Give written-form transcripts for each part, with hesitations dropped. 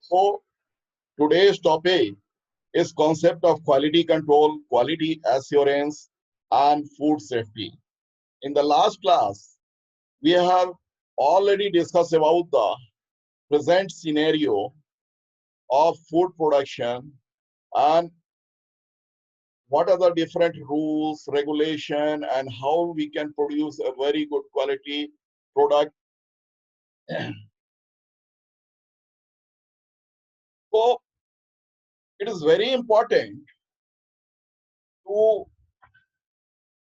So today's topic is concept of quality control, quality assurance, and food safety. In the last class, we have already discussed about the present scenario of food production and what are the different rules, regulation, and how we can produce a very good quality product. So it is very important to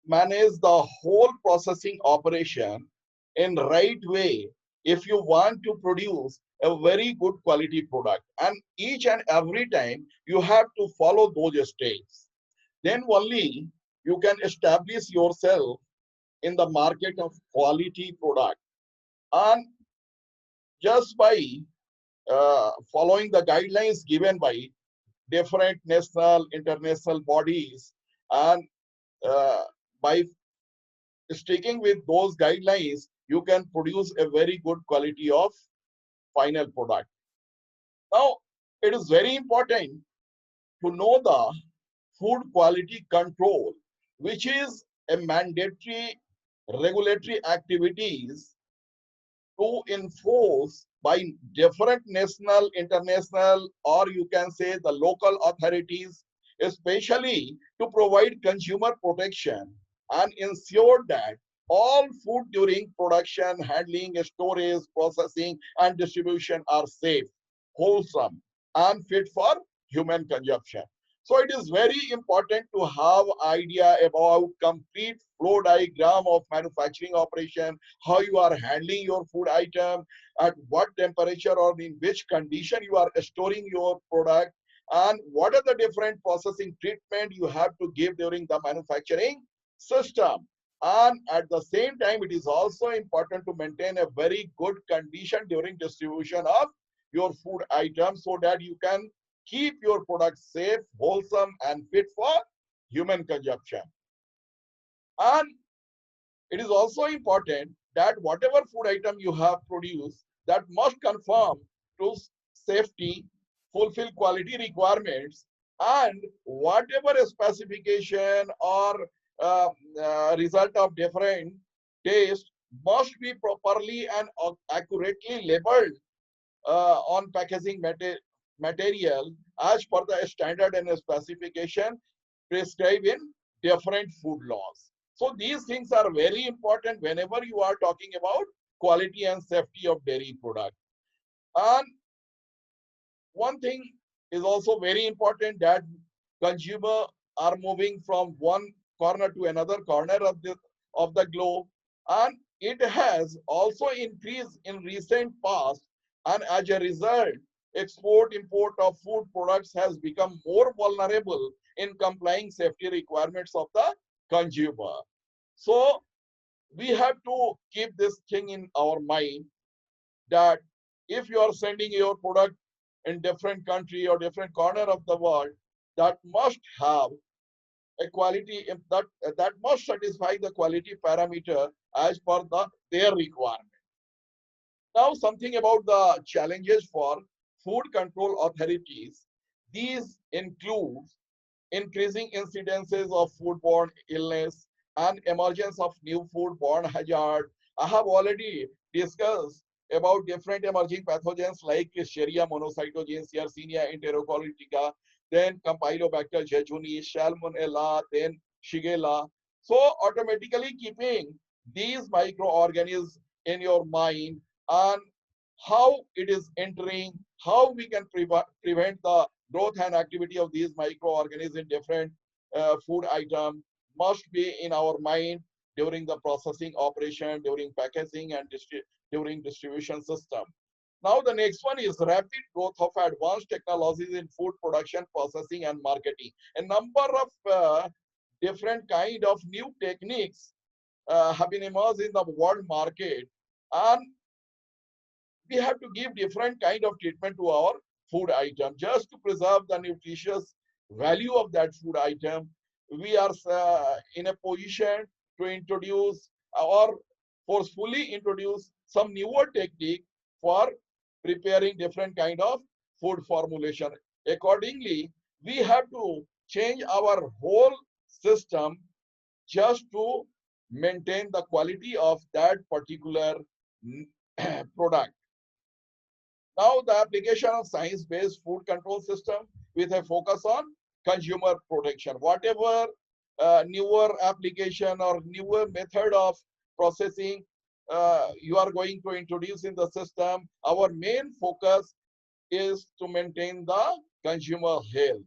manage the whole processing operation in right way if you want to produce a very good quality product, and each and every time you have to follow those steps, then only you can establish yourself in the market of quality product. And just by following the guidelines given by different national international bodies, and uh, by sticking with those guidelines, you can produce a very good quality of final product. Now, it is very important to know the food quality control, which is a mandatory regulatory activities to enforce by different national, international, or you can say the local authorities, especially to provide consumer protection and ensure that all food during production, handling, storage, processing, and distribution are safe, wholesome, and fit for human consumption. So it is very important to have idea about complete flow diagram of manufacturing operation, how you are handling your food item, at what temperature or in which condition you are storing your product, and what are the different processing treatment you have to give during the manufacturing system. And at the same time, it is also important to maintain a very good condition during distribution of your food items so that you can keep your product safe, wholesome, and fit for human consumption. And it is also important that whatever food item you have produced, that must conform to safety, fulfill quality requirements, and whatever specification or result of different taste must be properly and accurately labeled on packaging material as per the standard and specification prescribed in different food laws. So these things are very important whenever you are talking about quality and safety of dairy product. And one thing is also very important, that consumer are moving from one corner to another corner of the globe, and it has also increased in recent past, and as a result export import of food products has become more vulnerable in complying safety requirements of the consumer. So we have to keep this thing in our mind, that if you are sending your product in different country or different corner of the world, that must have a quality that must satisfy the quality parameter as per their requirement. Now, something about the challenges for food control authorities. These include increasing incidences of foodborne illness and emergence of new foodborne hazard. I have already discussed about different emerging pathogens like Escherichia monocytogenes, Yersinia enterocolitica, then Campylobacter jejuni, Salmonella, then Shigella. So automatically keeping these microorganisms in your mind, and how it is entering, how we can prevent the growth and activity of these microorganisms in different food items must be in our mind during the processing operation, during packaging, and during distribution system. Now the next one is rapid growth of advanced technologies in food production, processing, and marketing. A number of different kind of new techniques have been emerged in the world market, and we have to give different kind of treatment to our food item just to preserve the nutritious value of that food item. We are in a position to introduce or forcefully introduce some newer technique for preparing different kind of food formulation. Accordingly, we have to change our whole system just to maintain the quality of that particular product. Now, the application of science-based food control system with a focus on consumer protection. Whatever newer application or newer method of processing you are going to introduce in the system, our main focus is to maintain the consumer health.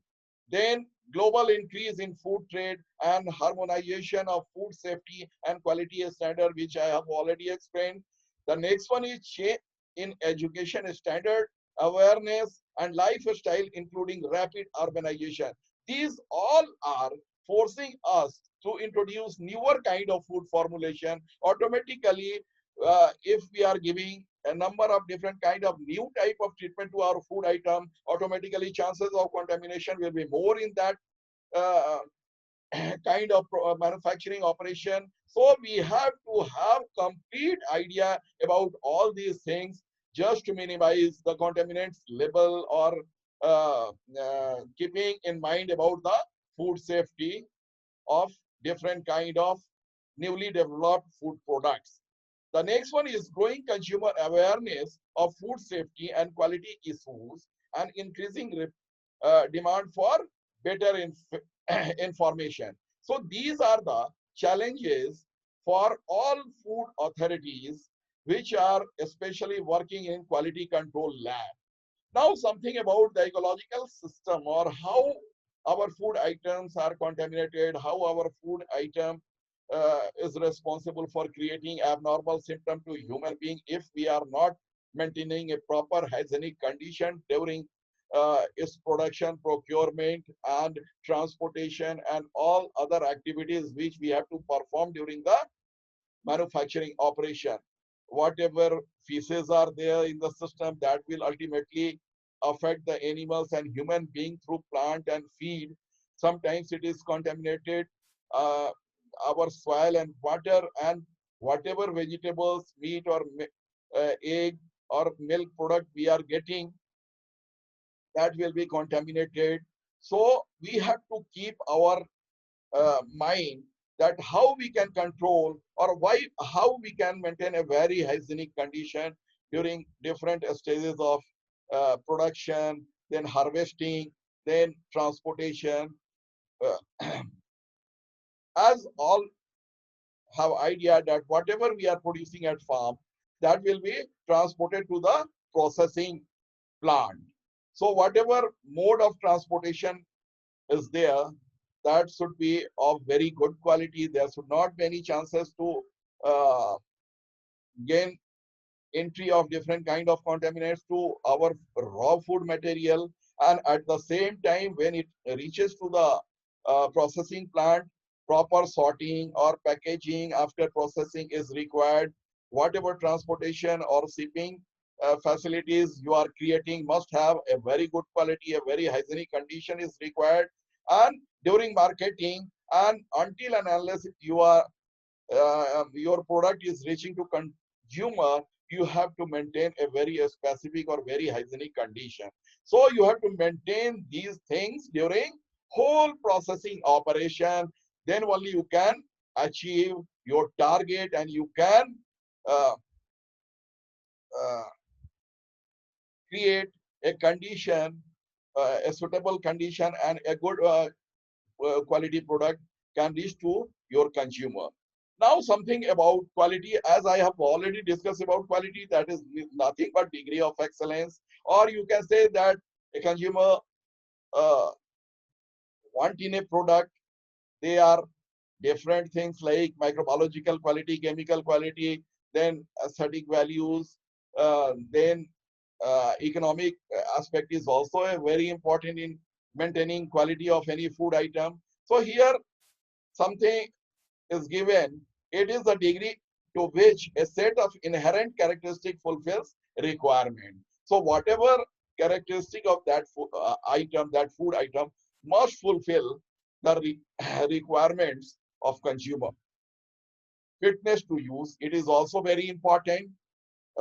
Then global increase in food trade and harmonization of food safety and quality standard, which I have already explained. The next one is change in education standard, awareness and lifestyle, including rapid urbanization. These all are forcing us to introduce newer kind of food formulation. Automatically, if we are giving a number of different kind of new type of treatment to our food item, automatically chances of contamination will be more in that uh, kind of manufacturing operation. So we have to have complete idea about all these things just to minimize the contaminants level or keeping in mind about the food safety of different kind of newly developed food products. The next one is growing consumer awareness of food safety and quality issues and increasing demand for better information. So these are the challenges for all food authorities which are especially working in quality control lab. Now something about the ecological system or how our food items are contaminated, how our food item is responsible for creating abnormal symptom to human being if we are not maintaining a proper hygienic condition during its production, procurement, and transportation, and all other activities which we have to perform during the manufacturing operation. Whatever feces are there in the system, that will ultimately affect the animals and human being through plant and feed. Sometimes it is contaminated uh, our soil and water, and whatever vegetables, meat, or egg or milk product we are getting, that will be contaminated. So we have to keep our mind that how we can control or why how we can maintain a very hygienic condition during different stages of production, then harvesting, then transportation. uh, as all have idea that whatever we are producing at farm, that will be transported to the processing plant. So whatever mode of transportation is there, that should be of very good quality. There should not be any chances to uh, gain entry of different kind of contaminants to our raw food material. And at the same time, when it reaches to the processing plant, proper sorting or packaging after processing is required. Whatever transportation or shipping facilities you are creating must have a very good quality, a very hygienic condition is required. And during marketing, and until and unless you are your product is reaching to consumer, you have to maintain a very specific or very hygienic condition. So you have to maintain these things during whole processing operation. Then only you can achieve your target, and you can uh, uh, create a condition, a suitable condition, and a good quality product can reach to your consumer. Now, something about quality, as I have already discussed about quality, that is nothing but degree of excellence, or you can say that a consumer uh, want in a product, they are different things like microbiological quality, chemical quality, then aesthetic values, then economic aspect is also a very important in maintaining quality of any food item. So here something is given, it is the degree to which a set of inherent characteristic fulfills requirement. So whatever characteristic of that item, that food item must fulfill the requirements of consumer. Fitness to use, it is also very important.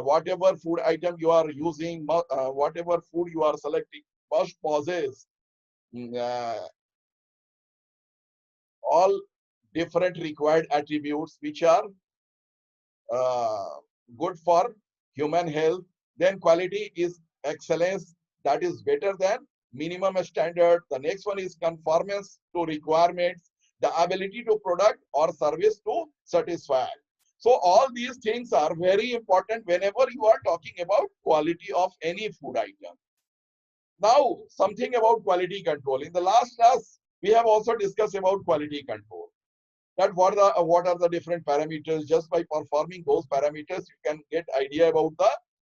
whatever food item you are using, whatever food you are selecting, must possess all different required attributes which are uh, good for human health. Then quality is excellence, that is better than minimum standard. The next one is conformance to requirements, the ability to product or service to satisfy. So all these things are very important whenever you are talking about quality of any food item. Now, something about quality control. In the last class, we have also discussed about quality control. That what are the different parameters. Just by performing those parameters, you can get idea about the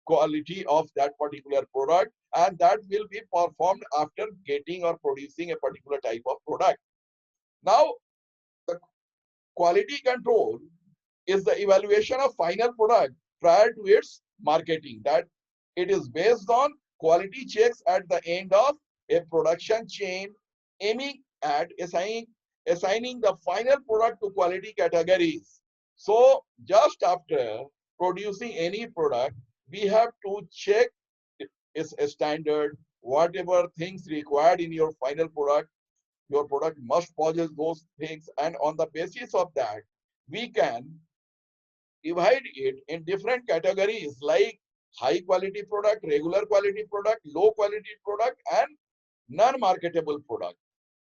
quality of that particular product, and that will be performed after getting or producing a particular type of product. Now, the quality control is the evaluation of final product prior to its marketing. That it is based on quality checks at the end of a production chain, aiming at assigning the final product to quality categories. So just after producing any product, we have to check its standard, whatever things required in your product must possess those things, and on the basis of that, we can divide it in different categories like high quality product, regular quality product, low quality product, and non-marketable product.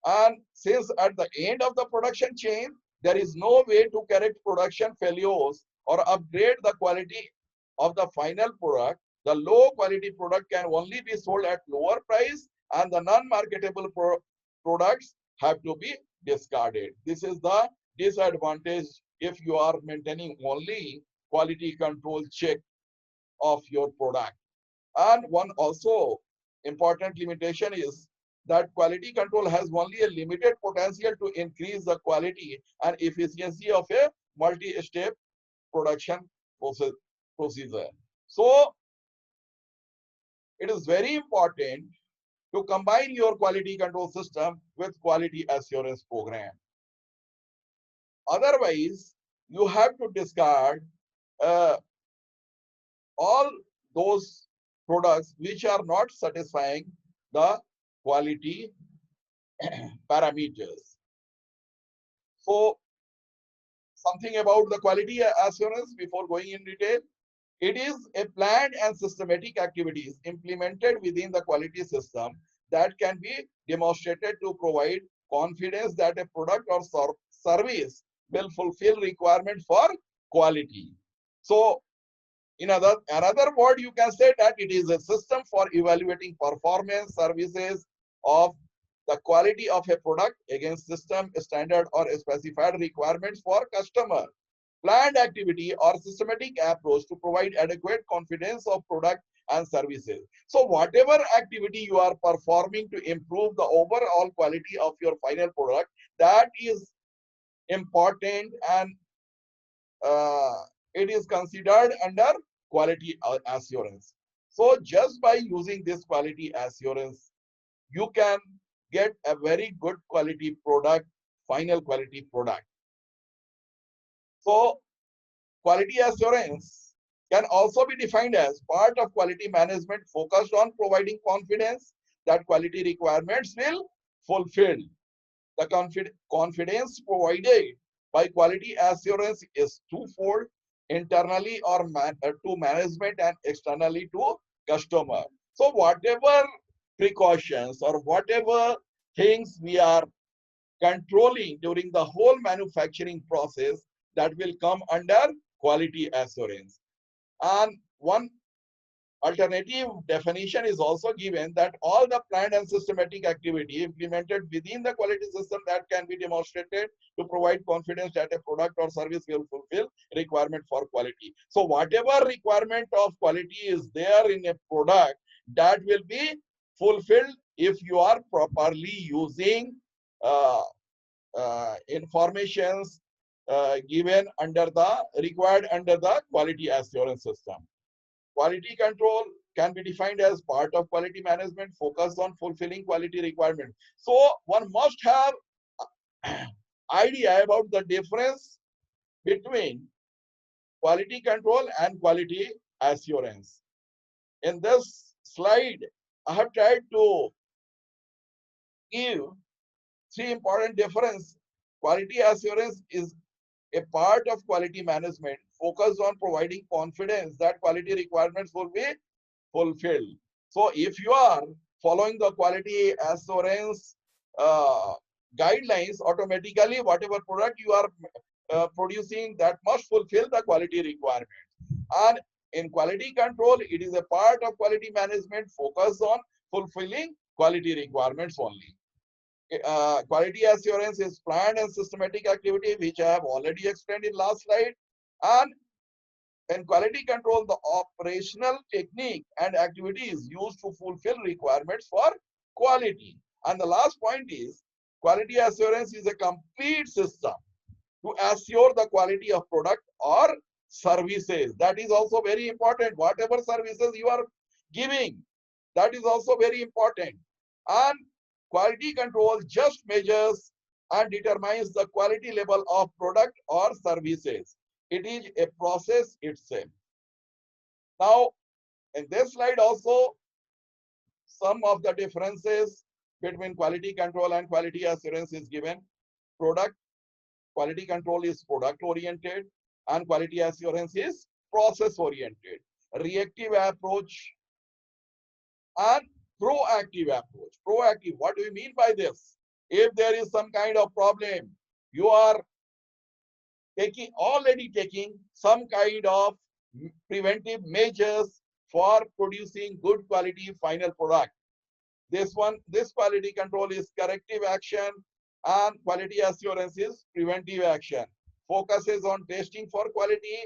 And since at the end of the production chain, there is no way to correct production failures or upgrade the quality of the final product, the low quality product can only be sold at lower price, and the non-marketable products have to be discarded. This is the disadvantage if you are maintaining only quality control check of your product. And one also important limitation is that quality control has only a limited potential to increase the quality and efficiency of a multi-step production procedure. So it is very important to combine your quality control system with quality assurance program. Otherwise, you have to discard uh, all those products which are not satisfying the quality parameters. So something about the quality assurance before going in detail. It is a planned and systematic activities implemented within the quality system that can be demonstrated to provide confidence that a product or service will fulfill requirement for quality. So in another word, you can say that it is a system for evaluating performance services of the quality of a product against system standard or specified requirements for customer. Planned activity or systematic approach to provide adequate confidence of product and services. So whatever activity you are performing to improve the overall quality of your final product, that is important, and uh, it is considered under quality assurance. So just by using this quality assurance, you can get a very good quality product, final quality product. So quality assurance can also be defined as part of quality management focused on providing confidence that quality requirements will fulfill. The confidence provided by quality assurance is twofold: internally or to management, and externally to customer. So whatever precautions or whatever things we are controlling during the whole manufacturing process, that will come under quality assurance. And one alternative definition is also given, that all the planned and systematic activity implemented within the quality system that can be demonstrated to provide confidence that a product or service will fulfill requirement for quality. So whatever requirement of quality is there in a product, that will be fulfilled if you are properly using uh, informations given under the required under the quality assurance system. Quality control can be defined as part of quality management focused on fulfilling quality requirements. So one must have idea about the difference between quality control and quality assurance. In this slide, I have tried to give three important differences. Quality assurance is a part of quality management focused on providing confidence that quality requirements will be fulfilled. So if you are following the quality assurance uh, guidelines, automatically whatever product you are producing, that must fulfill the quality requirement. And in quality control, it is a part of quality management focused on fulfilling quality requirements only. Quality assurance is planned and systematic activity, which I have already explained in last slide. And in quality control, the operational technique and activities used to fulfill requirements for quality. And the last point is, quality assurance is a complete system to assure the quality of product or services. That is also very important. Whatever services you are giving, that is also very important. And quality control just measures and determines the quality level of product or services. It is a process itself. Now, in this slide also, some of the differences between quality control and quality assurance is given. Product Quality control is product oriented and quality assurance is process oriented. Reactive approach and proactive approach. Proactive, what do we mean by this? If there is some kind of problem, you are already taking some kind of preventive measures for producing good quality final product. This quality control is corrective action and quality assurance is preventive action. Focuses on testing for quality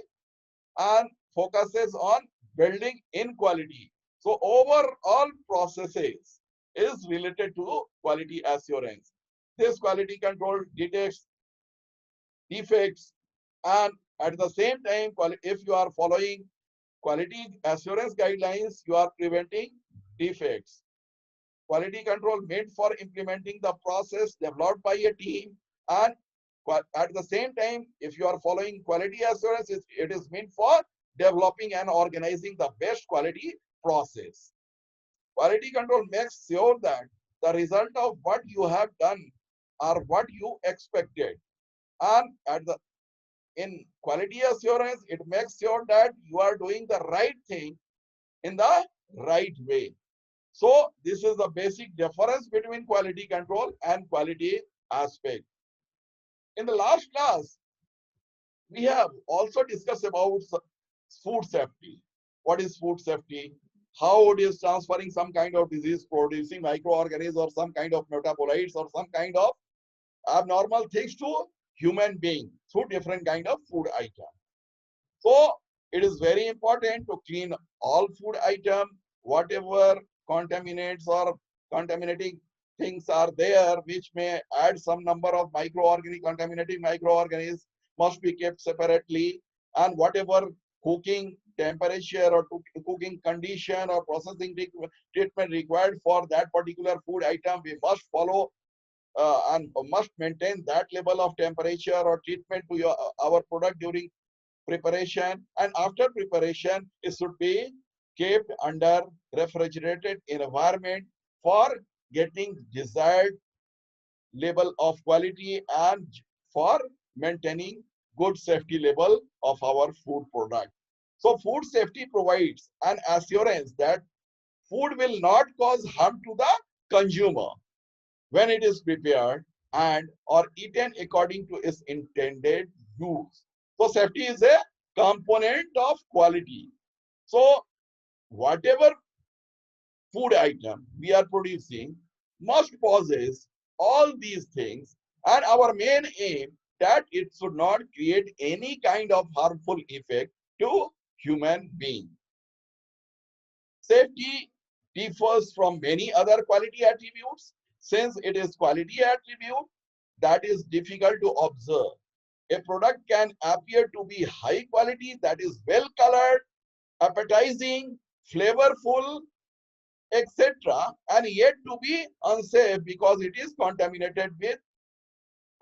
and focuses on building in quality. So overall processes is related to quality assurance. This quality control detects defects and at the same time, if you are following quality assurance guidelines, you are preventing defects. Quality control made for implementing the process developed by a team, and at the same time, if you are following quality assurance, it is meant for developing and organizing the best quality process. Quality control makes sure that the result of what you have done are what you expected, and in quality assurance, it makes sure that you are doing the right thing in the right way. So this is the basic difference between quality control and quality aspect. In the last class, we have also discussed about food safety. What is food safety? How it is transferring some kind of disease producing microorganisms or some kind of metabolites or some kind of abnormal things to human being through different kind of food items. So it is very important to clean all food items, whatever contaminants or contaminating things are there, which may add some number of contaminating microorganisms must be kept separately, and whatever cooking temperature or cooking condition or processing treatment required for that particular food item, we must follow and must maintain that level of temperature or treatment to our product during preparation, and after preparation it should be kept under refrigerated environment for getting desired level of quality and for maintaining good safety level of our food product. So food safety provides an assurance that food will not cause harm to the consumer when it is prepared and or eaten according to its intended use. So safety is a component of quality. So whatever food item we are producing must possess all these things, and our main aim that it should not create any kind of harmful effect to human being. Safety differs from many other quality attributes since it is quality attribute that is difficult to observe. A product can appear to be high quality, that is well colored, appetizing, flavorful, etc., and yet to be unsafe because it is contaminated with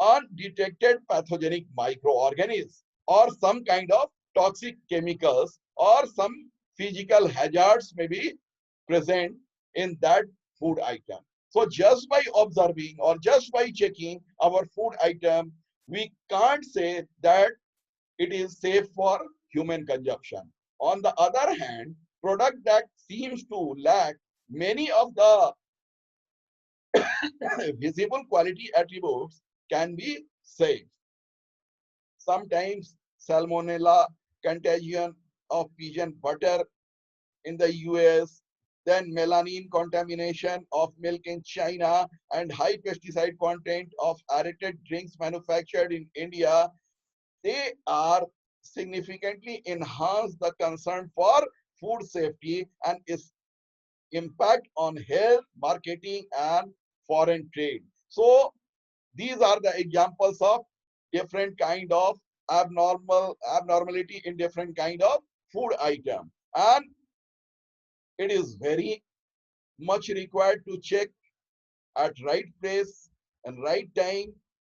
undetected pathogenic microorganisms or some kind of toxic chemicals or some physical hazards may be present in that food item. So just by observing or just by checking our food item, we can't say that it is safe for human consumption. On the other hand, product that seems to lack many of the visible quality attributes can be safe. Sometimes salmonella contagion of pigeon butter in the US, then melanin contamination of milk in China, and high pesticide content of aerated drinks manufactured in India, they are significantly enhance the concern for food safety and its impact on health, marketing, and foreign trade. So these are the examples of different kind of abnormality in different kind of food item. And it is very much required to check at right place and right time.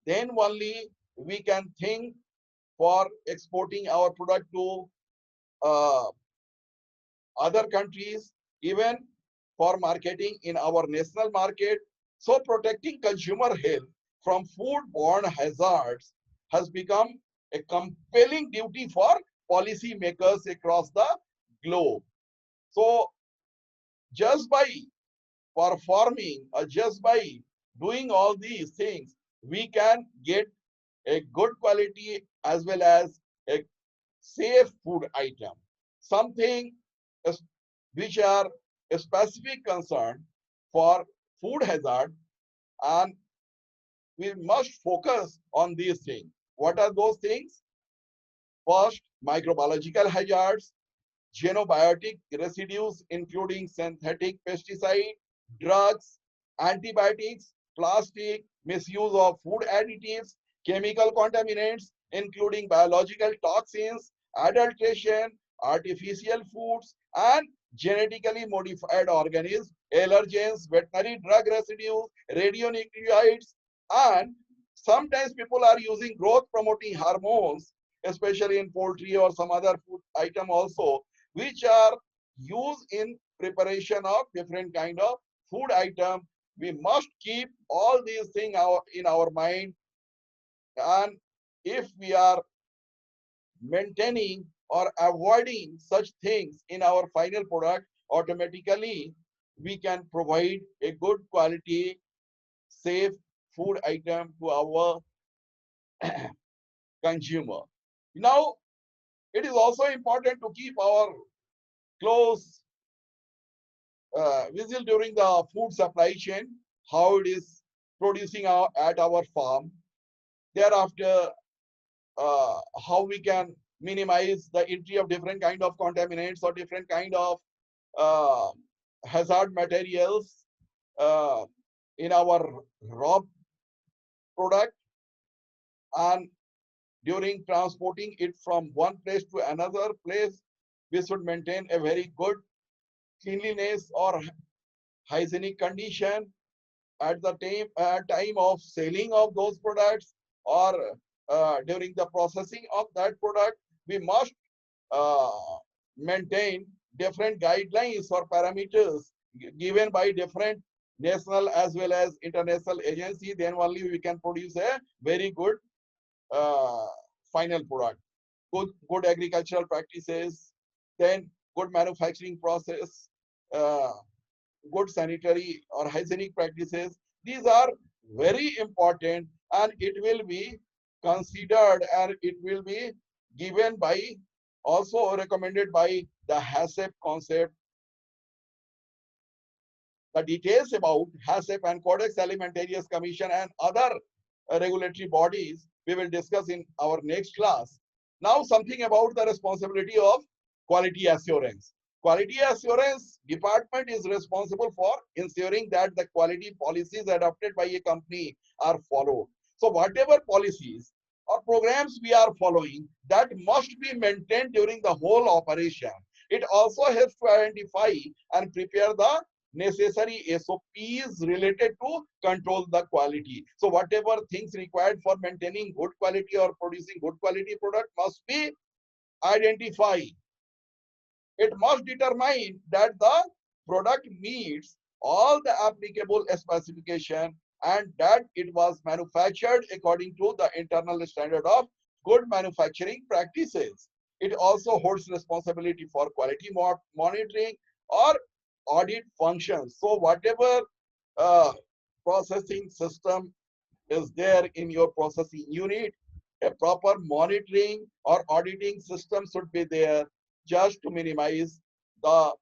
Then only we can think for exporting our product to uh, other countries, even for marketing in our national market. So protecting consumer health from food-borne hazards has become a compelling duty for policymakers across the globe. So just by performing or just by doing all these things, we can get a good quality as well as a safe food item. Something which are a specific concern for food hazard, and we must focus on these things. What are those things? First, microbiological hazards, xenobiotic residues, including synthetic pesticide, drugs, antibiotics, plastic, misuse of food additives, chemical contaminants, including biological toxins, adulteration, artificial foods, and genetically modified organisms, allergens, veterinary drug residues, radionuclides, and sometimes people are using growth promoting hormones, especially in poultry or some other food item also, which are used in preparation of different kind of food item. We must keep all these things in our mind, and if we are maintaining or avoiding such things in our final product, automatically we can provide a good quality safe food item to our consumer. Now it is also important to keep our close visit during the food supply chain, how it is producing at our farm. Thereafter, how we can minimize the entry of different kind of contaminants or different kind of uh, hazard materials uh, in our raw product, and during transporting it from one place to another place, we should maintain a very good cleanliness or hygienic condition at the time of selling of those products, or during the processing of that product. We must uh, maintain different guidelines or parameters given by different national as well as international agency. Then only we can produce a very good uh, final product. Good agricultural practices, then good manufacturing process, uh, good sanitary or hygienic practices. These are very important, and it will be considered and it will be given by, also recommended by the HACCP concept. The details about HACCP and Codex Alimentarius Commission and other regulatory bodies we will discuss in our next class. Now something about the responsibility of quality assurance. Quality assurance department is responsible for ensuring that the quality policies adopted by a company are followed. So whatever policies or programs we are following, that must be maintained during the whole operation. It also helps to identify and prepare the necessary SOPs related to control the quality. So whatever things required for maintaining good quality or producing good quality product must be identified it must determine that the product meets all the applicable specification and that it was manufactured according to the internal standard of good manufacturing practices. It also holds responsibility for quality monitoring or audit functions. So whatever uh, processing system is there in your processing unit, a proper monitoring or auditing system should be there just to minimize the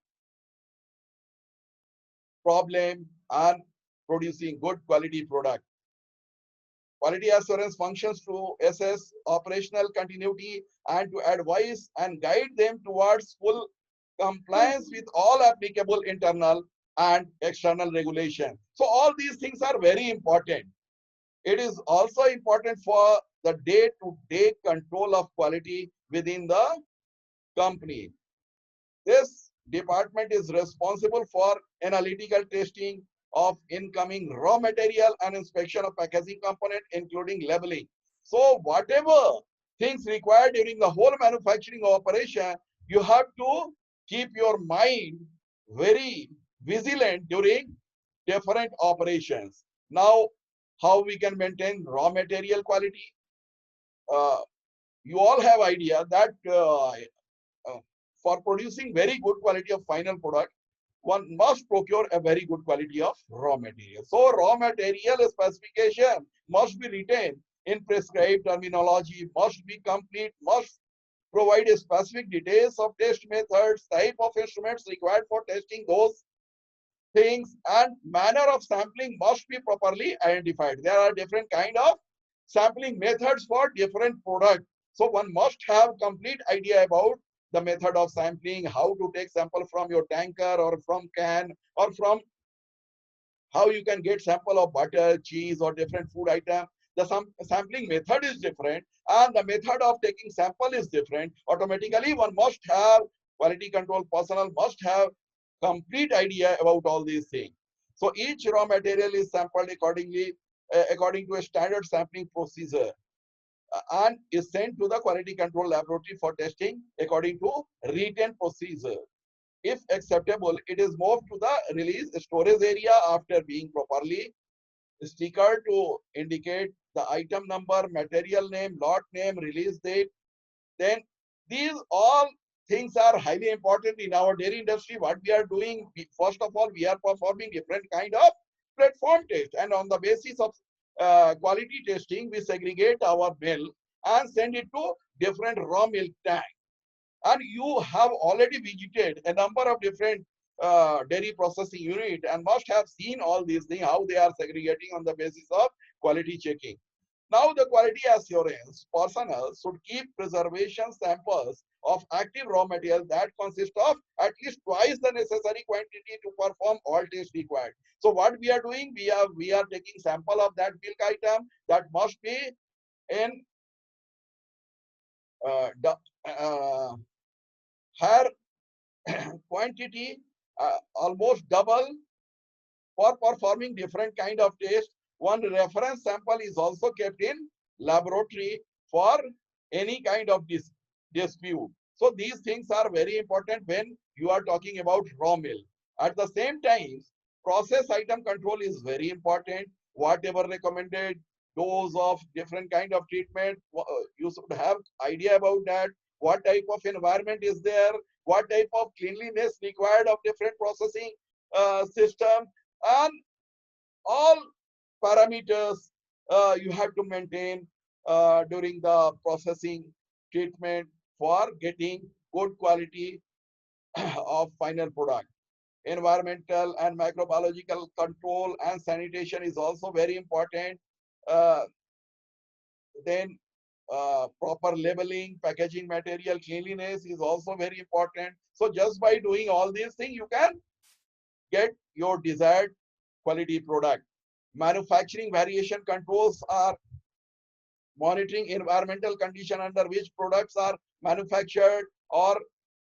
problem and producing good quality product. Quality assurance functions to assess operational continuity and to advise and guide them towards full compliance with all applicable internal and external regulation. So all these things are very important. It is also important for the day-to-day control of quality within the company. This department is responsible for analytical testing of incoming raw material and inspection of packaging component, including labeling. So whatever things required during the whole manufacturing operation, you have to keep your mind very vigilant during different operations. Now, how we can maintain raw material quality? Uh, you all have idea that for producing very good quality of final product, one must procure a very good quality of raw material. So raw material specification must be written in prescribed terminology, must be complete, must provide specific details of test methods, type of instruments required for testing those things, and manner of sampling must be properly identified. There are different kind of sampling methods for different products. So one must have complete idea about the method of sampling, how to take sample from your tanker or from can or from how you can get sample of butter, cheese or different food item. The sampling method is different and the method of taking sample is different. Automatically one must have quality control personnel must have complete idea about all these things. So each raw material is sampled according to a standard sampling procedure and is sent to the quality control laboratory for testing according to written procedure. If acceptable, it is moved to the release storage area after being properly stickered to indicate the item number, material name, lot name, release date. Then these all things are highly important in our dairy industry. What we are doing, first of all, we are performing different kind of platform test, and on the basis of quality testing, we segregate our milk and send it to different raw milk tank. And you have already visited a number of different dairy processing unit and must have seen all these things, how they are segregating on the basis of quality checking. Now the quality assurance personnel should keep preservation samples of active raw material that consist of at least twice the necessary quantity to perform all tests required. So what we are doing, we are taking sample of that milk item that must be in the higher quantity, almost double for performing different kind of tests. One reference sample is also kept in laboratory for any kind of dispute. So these things are very important when you are talking about raw milk. At the same time, process item control is very important. Whatever recommended dose of different kind of treatment, you should have idea about that. What type of environment is there? What type of cleanliness required of different processing system? And all parameters you have to maintain during the processing treatment for getting good quality of final product. Environmental and microbiological control and sanitation is also very important. Uh, then proper labeling, packaging material cleanliness is also very important. So just by doing all these things, you can get your desired quality product. Manufacturing variation controls are monitoring environmental condition under which products are manufactured, or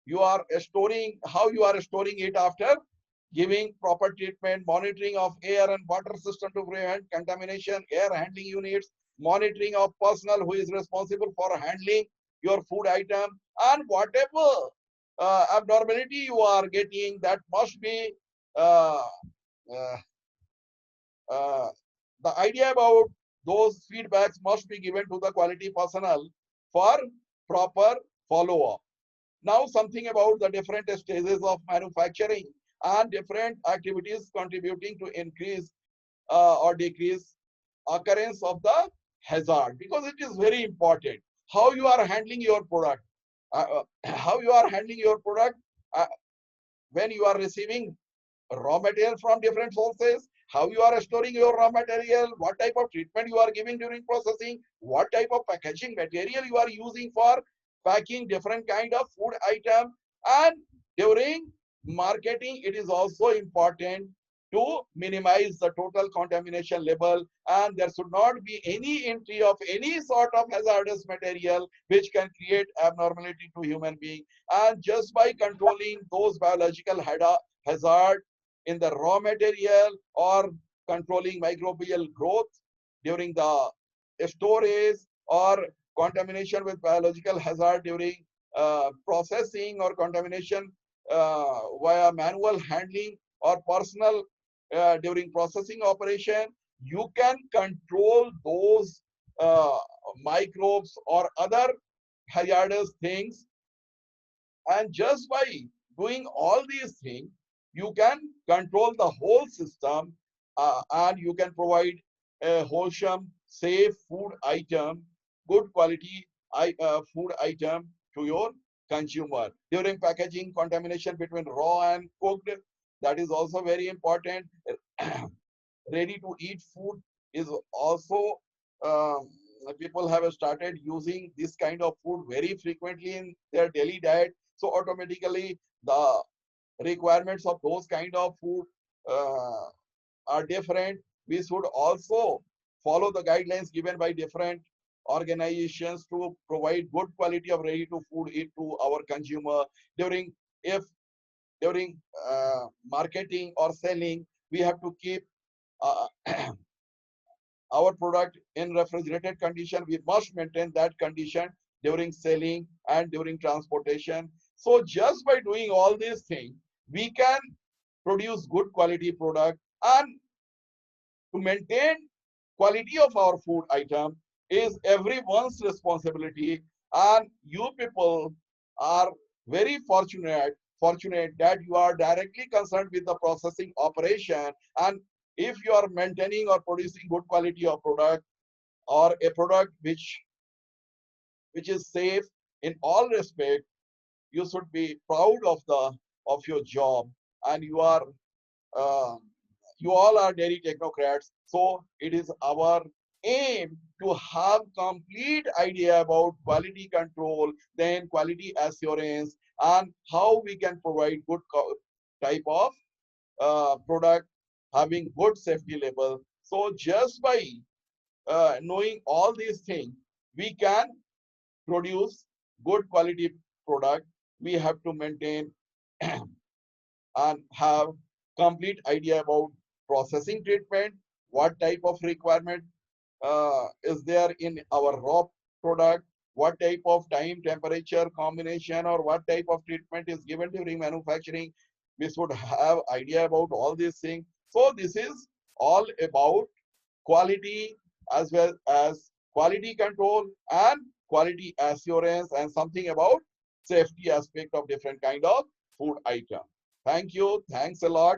you are storing, how you are storing it after giving proper treatment, monitoring of air and water system to prevent contamination, air handling units, monitoring of personnel who is responsible for handling your food item, and whatever abnormality you are getting, that must be uh, uh, uh, the idea about those feedbacks must be given to the quality personnel for proper follow-up. Now, something about the different stages of manufacturing and different activities contributing to increase or decrease occurrence of the hazard, because it is very important how you are handling your product. How you are handling your product uh, when you are receiving raw material from different sources, how you are storing your raw material, what type of treatment you are giving during processing, what type of packaging material you are using for packing different kind of food item, and during marketing it is also important to minimize the total contamination level, and there should not be any entry of any sort of hazardous material which can create abnormality to human being. And just by controlling those biological hazard in the raw material or controlling microbial growth during the storage, or contamination with biological hazard during processing, or contamination via manual handling or personal during processing operation, you can control those uh, microbes or other hazardous things. And just by doing all these things, you can control the whole system, and you can provide a wholesome, safe food item, good quality food item to your consumer. During packaging, contamination between raw and cooked, that is also very important. Ready to eat food is also, um, people have started using this kind of food very frequently in their daily diet, so automatically the requirements of those kind of food uh, are different. We should also follow the guidelines given by different organizations to provide good quality of ready to food eat to our consumer. During, if during marketing or selling, we have to keep uh, our product in refrigerated condition. We must maintain that condition during selling and during transportation. So just by doing all these things, we can produce good quality product. And to maintain quality of our food item is everyone's responsibility. And you people are very fortunate that you are directly concerned with the processing operation. And if you are maintaining or producing good quality of product, or a product which is safe in all respect, you should be proud of your job. And uh, you all are dairy technocrats, so it is our aim to have complete idea about quality control, then quality assurance, and how we can provide good type of product having good safety level. So just by knowing all these things, we can produce good quality product. We have to maintain and have complete idea about processing treatment, what type of requirement is there in our raw product, what type of time, temperature combination, or what type of treatment is given during manufacturing. We should have idea about all these things. So this is all about quality, as well as quality control and quality assurance, and something about safety aspect of different kind of food item. Thank you. Thanks a lot.